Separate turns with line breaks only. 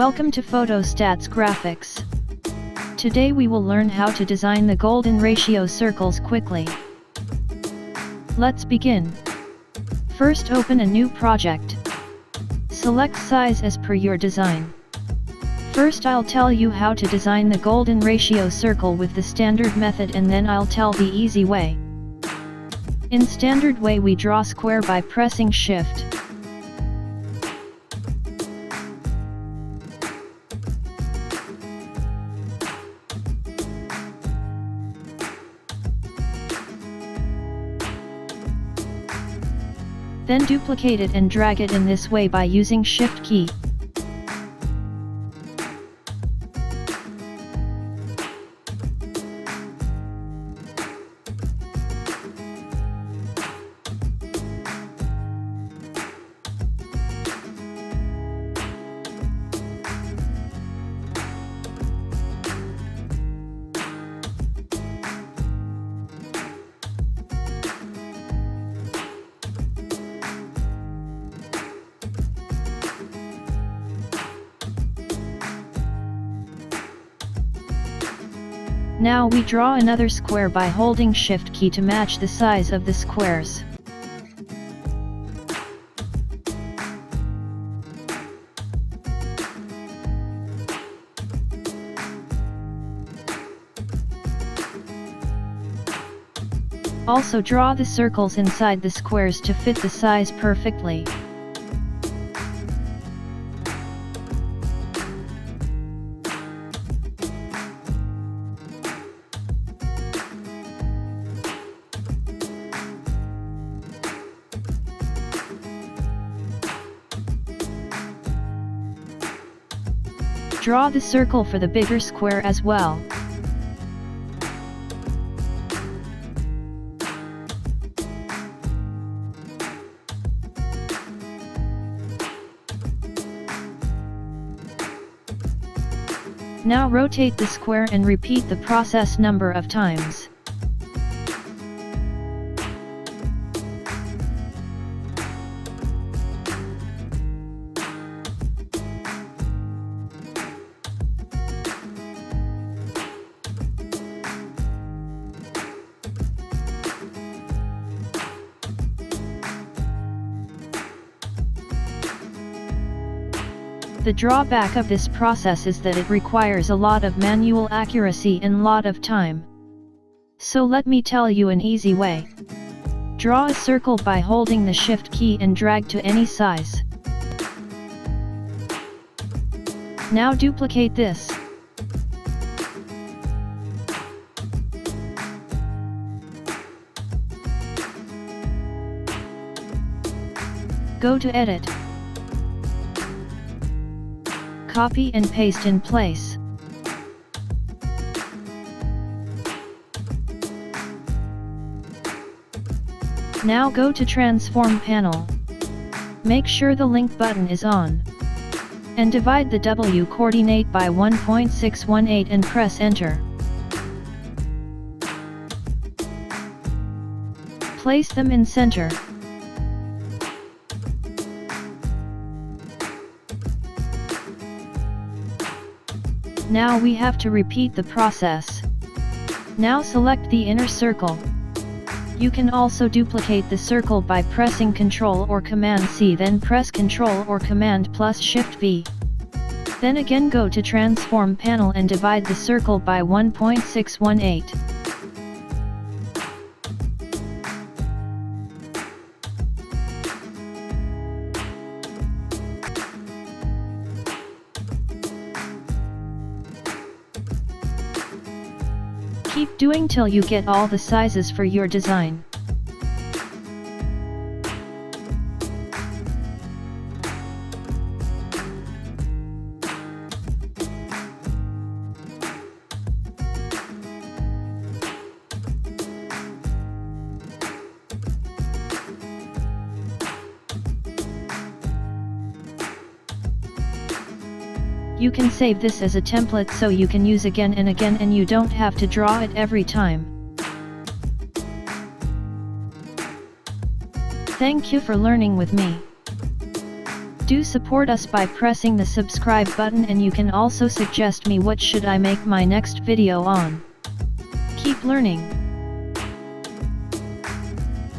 Welcome to Photostats Graphics. Today we will learn how to design the golden ratio circles quickly. Let's begin. First, open a new project. Select size as per your design. First I'll tell you how to design the golden ratio circle with the standard method, and then I'll tell the easy way. In standard way we draw square by pressing Shift. Then duplicate it and drag it in this way by using Shift key. Now we draw another square by holding Shift key to match the size of the squares. Also draw the circles inside the squares to fit the size perfectly. Draw the circle for the bigger square as well. Now rotate the square and repeat the process number of times. The drawback of this process is that it requires a lot of manual accuracy and lot of time. So let me tell you an easy way. Draw a circle by holding the Shift key and drag to any size. Now duplicate this. Go to Edit. Copy and paste in place. Now go to Transform panel. Make sure the link button is on. And divide the W coordinate by 1.618 and press Enter. Place them in center. Now we have to repeat the process. Now select the inner circle. You can also duplicate the circle by pressing Ctrl or Command C, then press Ctrl or Command plus Shift V. Then again go to Transform panel and divide the circle by 1.618. Keep doing till you get all the sizes for your design. You can save this as a template so you can use again and again, and you don't have to draw it every time. Thank you for learning with me. Do support us by pressing the subscribe button, and you can also suggest me what should I make my next video on. Keep learning.